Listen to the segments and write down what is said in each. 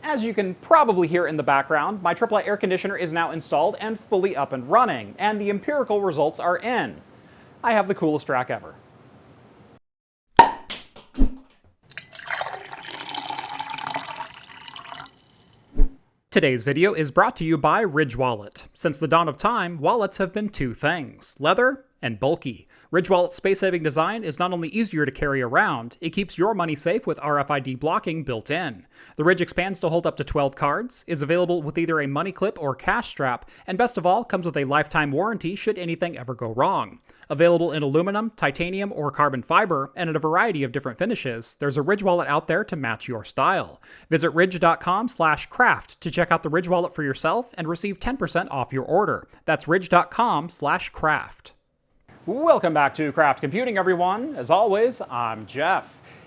As you can probably hear in the background, my Tripp Lite air conditioner is now installed and fully up and running, and the empirical results are in. I have the coolest rack ever. Today's video is brought to you by Ridge Wallet. Since the dawn of time, wallets have been two things: leather and bulky. Ridge Wallet's space-saving design is not only easier to carry around, it keeps your money safe with RFID blocking built in. The Ridge expands to hold up to 12 cards, is available with either a money clip or cash strap, and best of all, comes with a lifetime warranty should anything ever go wrong. Available in aluminum, titanium, or carbon fiber, and in a variety of different finishes, there's a Ridge Wallet out there to match your style. Visit ridge.com/craft to check out the Ridge Wallet for yourself and receive 10% off your order. That's ridge.com/craft. Welcome back to Craft Computing, everyone. As always, I'm Jeff.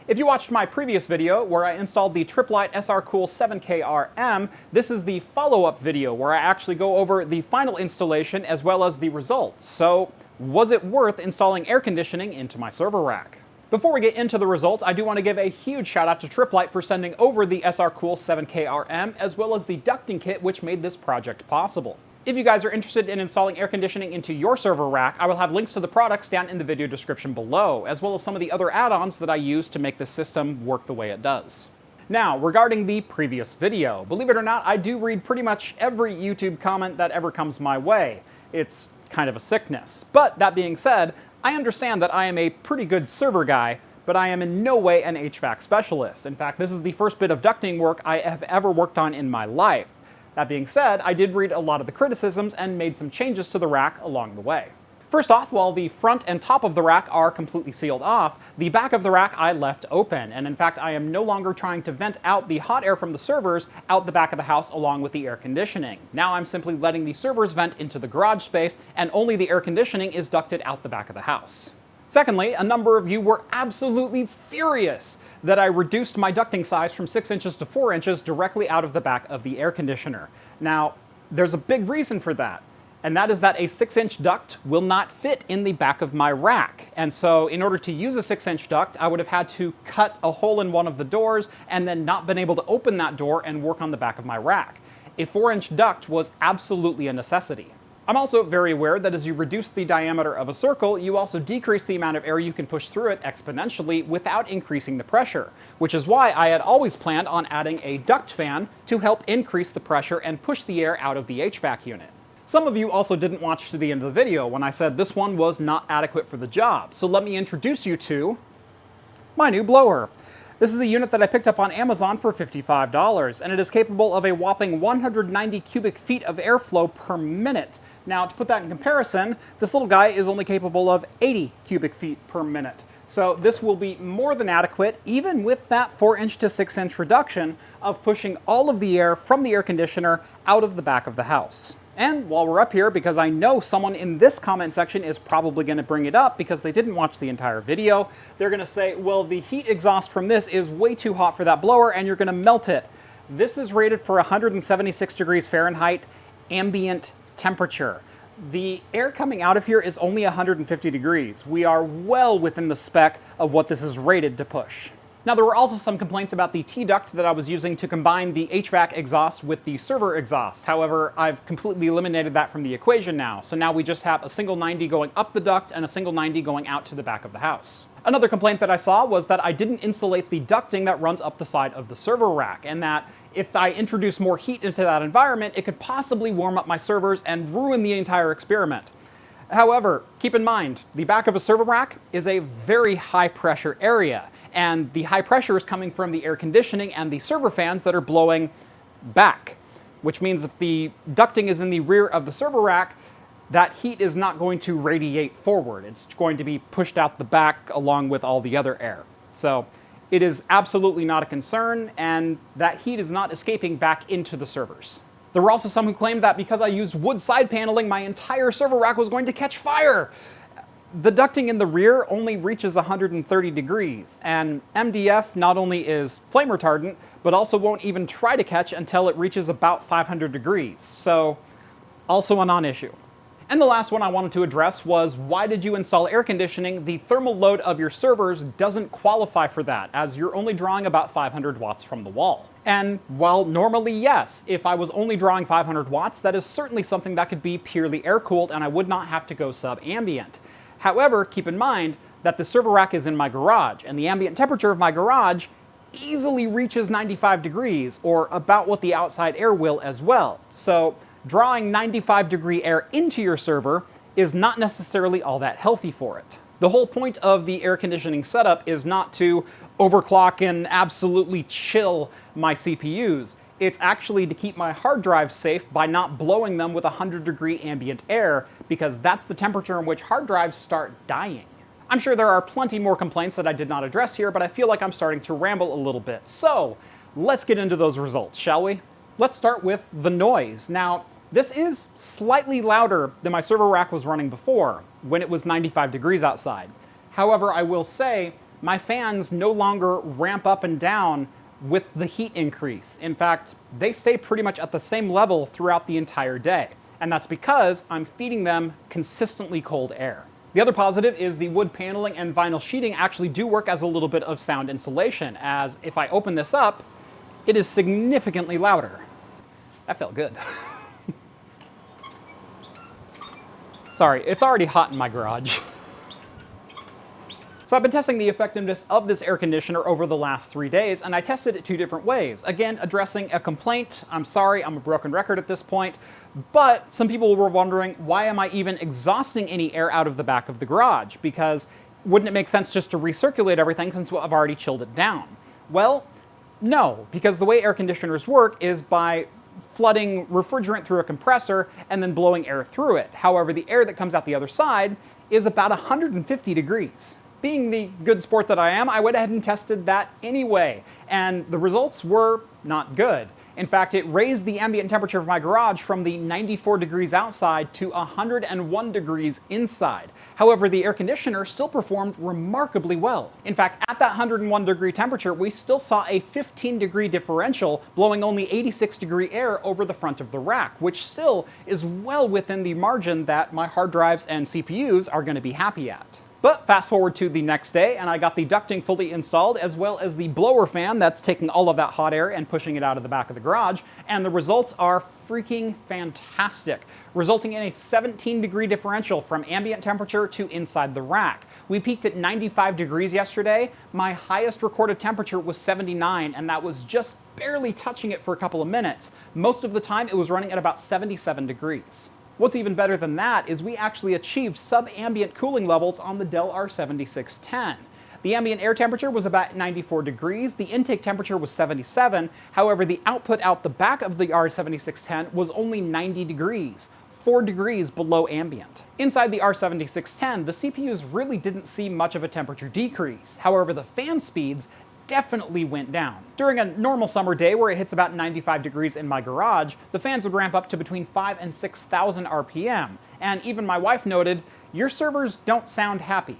If you watched my previous video where I installed the Tripp Lite SRCOOL7KRM, this is the follow-up video where I actually go over the final installation as well as the results. So, was it worth installing air conditioning into my server rack? Before we get into the results, I do want to give a huge shout out to Tripp Lite for sending over the SRCOOL7KRM as well as the ducting kit which made this project possible. If you guys are interested in installing air conditioning into your server rack, I will have links to the products down in the video description below, as well as some of the other add-ons that I use to make the system work the way it does. Now, regarding the previous video, believe it or not, I do read pretty much every YouTube comment that ever comes my way. It's kind of a sickness. But that being said, I understand that I am a pretty good server guy, but I am in no way an HVAC specialist. In fact, this is the first bit of ducting work I have ever worked on in my life. That being said, I did read a lot of the criticisms and made some changes to the rack along the way. First off, while the front and top of the rack are completely sealed off, the back of the rack I left open, and in fact I am no longer trying to vent out the hot air from the servers out the back of the house along with the air conditioning. Now I'm simply letting the servers vent into the garage space, and only the air conditioning is ducted out the back of the house. Secondly, a number of you were absolutely furious that I reduced my ducting size from 6 inches to 4 inches directly out of the back of the air conditioner. Now, there's a big reason for that, and that is that a 6-inch duct will not fit in the back of my rack. And so in order to use a 6-inch duct, I would have had to cut a hole in one of the doors and then not been able to open that door and work on the back of my rack. A 4-inch duct was absolutely a necessity. I'm also very aware that as you reduce the diameter of a circle, you also decrease the amount of air you can push through it exponentially without increasing the pressure, which is why I had always planned on adding a duct fan to help increase the pressure and push the air out of the HVAC unit. Some of you also didn't watch to the end of the video when I said this one was not adequate for the job, so let me introduce you to my new blower. This is a unit that I picked up on Amazon for $55, and it is capable of a whopping 190 cubic feet of airflow per minute. Now, to put that in comparison, this little guy is only capable of 80 cubic feet per minute. So this will be more than adequate, even with that 4-inch to 6-inch reduction of pushing all of the air from the air conditioner out of the back of the house. And while we're up here, because I know someone in this comment section is probably going to bring it up because they didn't watch the entire video, they're going to say, well, the heat exhaust from this is way too hot for that blower and you're going to melt it. This is rated for 176 degrees Fahrenheit ambient temperature. The air coming out of here is only 150 degrees. We are well within the spec of what this is rated to push. Now, there were also some complaints about the T-duct that I was using to combine the HVAC exhaust with the server exhaust. However, I've completely eliminated that from the equation now. So now we just have a single 90 going up the duct and a single 90 going out to the back of the house. Another complaint that I saw was that I didn't insulate the ducting that runs up the side of the server rack, and that if I introduce more heat into that environment, it could possibly warm up my servers and ruin the entire experiment. However, keep in mind, the back of a server rack is a very high pressure area, and the high pressure is coming from the air conditioning and the server fans that are blowing back, which means if the ducting is in the rear of the server rack, that heat is not going to radiate forward. It's going to be pushed out the back along with all the other air. So it is absolutely not a concern, and that heat is not escaping back into the servers. There were also some who claimed that because I used wood side paneling, my entire server rack was going to catch fire. The ducting in the rear only reaches 130 degrees, and MDF not only is flame retardant, but also won't even try to catch until it reaches about 500 degrees. So, also a non-issue. And the last one I wanted to address was, why did you install air conditioning? The thermal load of your servers doesn't qualify for that, as you're only drawing about 500 watts from the wall. And while normally, yes, if I was only drawing 500 watts, that is certainly something that could be purely air-cooled and I would not have to go sub-ambient. However, keep in mind that the server rack is in my garage, and the ambient temperature of my garage easily reaches 95 degrees, or about what the outside air will as well. So drawing 95-degree air into your server is not necessarily all that healthy for it. The whole point of the air conditioning setup is not to overclock and absolutely chill my CPUs. It's actually to keep my hard drives safe by not blowing them with 100-degree ambient air, because that's the temperature in which hard drives start dying. I'm sure there are plenty more complaints that I did not address here, but I feel like I'm starting to ramble a little bit. So let's get into those results, shall we? Let's start with the noise. Now, this is slightly louder than my server rack was running before, when it was 95 degrees outside. However, I will say, my fans no longer ramp up and down with the heat increase. In fact, they stay pretty much at the same level throughout the entire day. And that's because I'm feeding them consistently cold air. The other positive is the wood paneling and vinyl sheeting actually do work as a little bit of sound insulation, as if I open this up, it is significantly louder. That felt good. Sorry, it's already hot in my garage. So I've been testing the effectiveness of this air conditioner over the last 3 days, and I tested it 2 different ways. Again, addressing a complaint. I'm sorry, I'm a broken record at this point, but some people were wondering, why am I even exhausting any air out of the back of the garage? Because wouldn't it make sense just to recirculate everything since I've already chilled it down? Well, no, because the way air conditioners work is by flooding refrigerant through a compressor and then blowing air through it. However, the air that comes out the other side is about 150 degrees. Being the good sport that I am, I went ahead and tested that anyway, and the results were not good. In fact, it raised the ambient temperature of my garage from the 94 degrees outside to 101 degrees inside. However, the air conditioner still performed remarkably well. In fact, at that 101 degree temperature, we still saw a 15 degree differential, blowing only 86 degree air over the front of the rack, which still is well within the margin that my hard drives and CPUs are going to be happy at. But fast forward to the next day, and I got the ducting fully installed, as well as the blower fan that's taking all of that hot air and pushing it out of the back of the garage, and the results are freaking fantastic, resulting in a 17 degree differential from ambient temperature to inside the rack. We peaked at 95 degrees yesterday. My highest recorded temperature was 79, and that was just barely touching it for a couple of minutes. Most of the time, it was running at about 77 degrees. What's even better than that is we actually achieved sub-ambient cooling levels on the Dell R7610. The ambient air temperature was about 94 degrees, the intake temperature was 77, however the output out the back of the R7610 was only 90 degrees, 4 degrees below ambient. Inside the R7610, the CPUs really didn't see much of a temperature decrease, however the fan speeds definitely went down. During a normal summer day where it hits about 95 degrees in my garage, the fans would ramp up to between 5,000 and 6,000 RPM, and even my wife noted, "Your servers don't sound happy."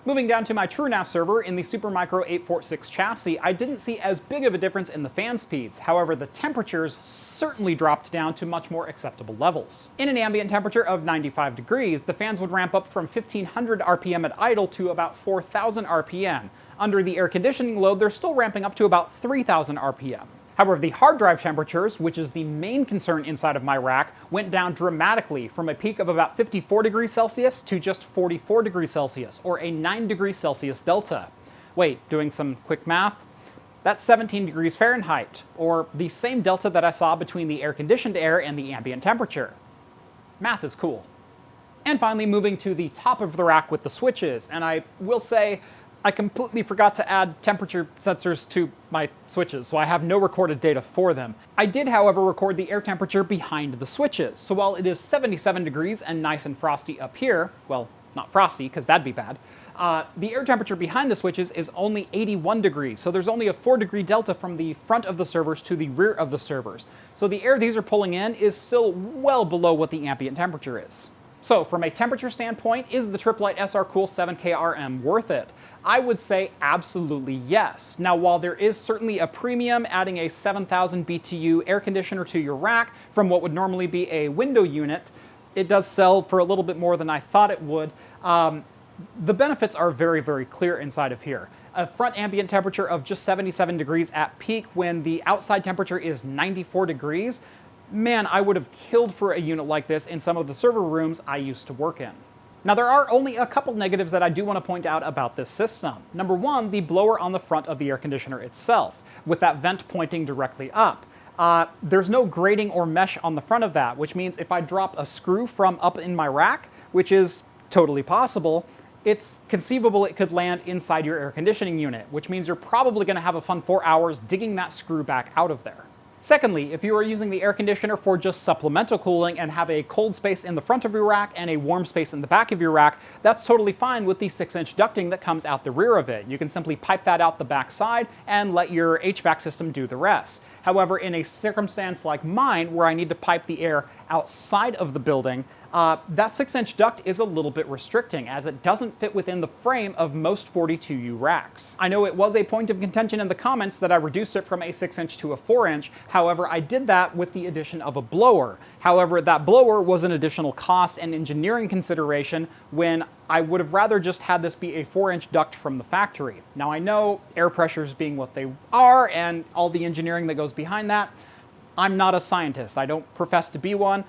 Moving down to my TrueNAS server in the Supermicro 846 chassis, I didn't see as big of a difference in the fan speeds. However, the temperatures certainly dropped down to much more acceptable levels. In an ambient temperature of 95 degrees, the fans would ramp up from 1,500 RPM at idle to about 4,000 RPM. Under the air conditioning load, they're still ramping up to about 3,000 RPM. However, the hard drive temperatures, which is the main concern inside of my rack, went down dramatically from a peak of about 54 degrees Celsius to just 44 degrees Celsius, or a 9 degrees Celsius delta. Wait, doing some quick math? That's 17 degrees Fahrenheit, or the same delta that I saw between the air-conditioned air and the ambient temperature. Math is cool. And finally, moving to the top of the rack with the switches, and I will say, I completely forgot to add temperature sensors to my switches, so I have no recorded data for them. I did, however, record the air temperature behind the switches, so while it is 77 degrees and nice and frosty up here, well, not frosty, because that'd be bad, the air temperature behind the switches is only 81 degrees, so there's only a 4 degree delta from the front of the servers to the rear of the servers. So the air these are pulling in is still well below what the ambient temperature is. So from a temperature standpoint, is the Tripp Lite SRCOOL7KRM worth it? I would say absolutely yes. Now, while there is certainly a premium adding a 7,000 BTU air conditioner to your rack from what would normally be a window unit, it does sell for a little bit more than I thought it would. The benefits are very, very clear inside of here. a front ambient temperature of just 77 degrees at peak when the outside temperature is 94 degrees, man, I would have killed for a unit like this in some of the server rooms I used to work in. Now, there are only a couple negatives that I do want to point out about this system. Number one, the blower on the front of the air conditioner itself, with that vent pointing directly up. There's no grating or mesh on the front of that, which means if I drop a screw from up in my rack, which is totally possible, it's conceivable it could land inside your air conditioning unit, which means you're probably going to have a fun 4 hours digging that screw back out of there. Secondly, if you are using the air conditioner for just supplemental cooling and have a cold space in the front of your rack and a warm space in the back of your rack, that's totally fine with the 6-inch ducting that comes out the rear of it. You can simply pipe that out the back side and let your HVAC system do the rest. However, in a circumstance like mine, where I need to pipe the air outside of the building, that 6-inch duct is a little bit restricting, as it doesn't fit within the frame of most 42U racks. I know it was a point of contention in the comments that I reduced it from a 6-inch to a 4-inch, however, I did that with the addition of a blower. However, that blower was an additional cost and engineering consideration when I would have rather just had this be a 4-inch duct from the factory. Now, I know air pressures being what they are and all the engineering that goes behind that, I'm not a scientist, I don't profess to be one,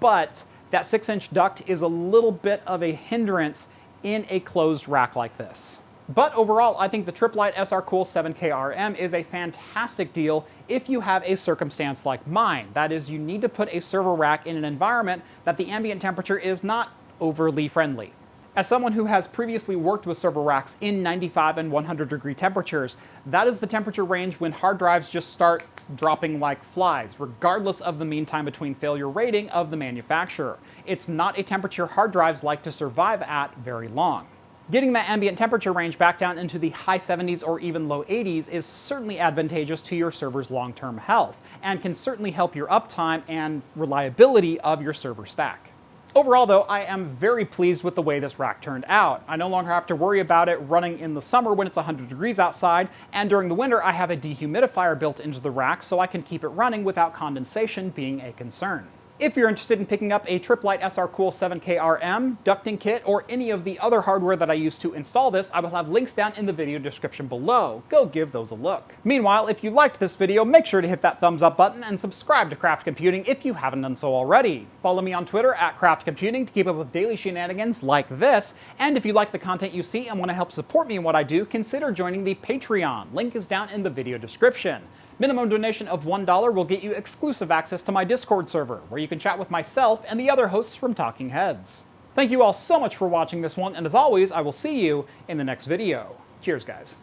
but that 6-inch duct is a little bit of a hindrance in a closed rack like this. But overall, I think the Tripp Lite SRCOOL7KRM is a fantastic deal if you have a circumstance like mine. That is, you need to put a server rack in an environment that the ambient temperature is not overly friendly. As someone who has previously worked with server racks in 95 and 100 degree temperatures, that is the temperature range when hard drives just start dropping like flies, regardless of the mean time between failure rating of the manufacturer. It's not a temperature hard drives like to survive at very long. Getting that ambient temperature range back down into the high 70s or even low 80s is certainly advantageous to your server's long-term health, and can certainly help your uptime and reliability of your server stack. Overall, though, I am very pleased with the way this rack turned out. I no longer have to worry about it running in the summer when it's 100 degrees outside, and during the winter I have a dehumidifier built into the rack so I can keep it running without condensation being a concern. If you're interested in picking up a Tripp Lite SRCOOL7KRM, ducting kit, or any of the other hardware that I use to install this, I will have links down in the video description below. Go give those a look. Meanwhile, if you liked this video, make sure to hit that thumbs up button and subscribe to Craft Computing if you haven't done so already. Follow me on Twitter at Craft Computing to keep up with daily shenanigans like this, and if you like the content you see and want to help support me in what I do, consider joining the Patreon. Link is down in the video description. Minimum donation of $1 will get you exclusive access to my Discord server, where you can chat with myself and the other hosts from Talking Heads. Thank you all so much for watching this one, and as always, I will see you in the next video. Cheers, guys.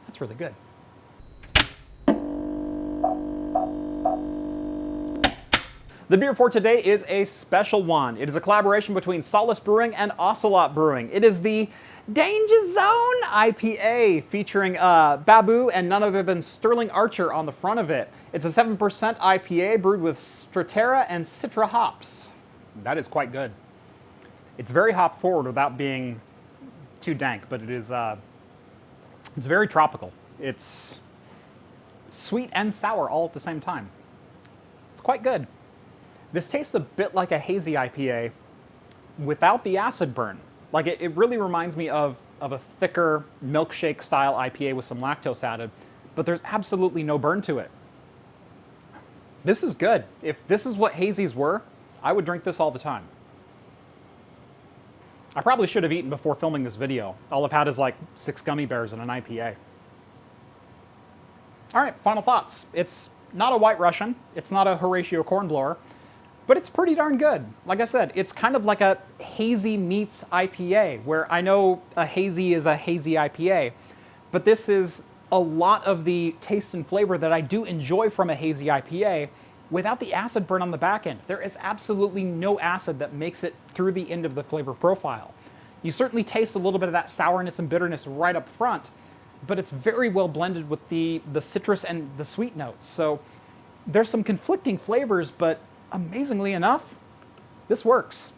That's really good. The beer for today is a special one. It is a collaboration between Solace Brewing and Ocelot Brewing. It is the Danger Zone IPA, featuring Babu and none other than Sterling Archer on the front of it. It's a 7% IPA brewed with Stratera and Citra hops. That is quite good. It's very hop forward without being too dank, but it is it's very tropical. It's sweet and sour all at the same time. It's quite good. This tastes a bit like a hazy IPA without the acid burn. Like, it really reminds me of a thicker milkshake-style IPA with some lactose added, but there's absolutely no burn to it. This is good. If this is what hazies were, I would drink this all the time. I probably should have eaten before filming this video. All I've had is like 6 gummy bears and an IPA. All right, final thoughts. It's not a White Russian. It's not a Horatio Cornblower. But it's pretty darn good. Like I said, it's kind of like a hazy meets IPA, where I know a hazy is a hazy IPA, but this is a lot of the taste and flavor that I do enjoy from a hazy IPA without the acid burn on the back end. There is absolutely no acid that makes it through the end of the flavor profile. You certainly taste a little bit of that sourness and bitterness right up front, but it's very well blended with the citrus and the sweet notes. So there's some conflicting flavors, but amazingly enough, this works.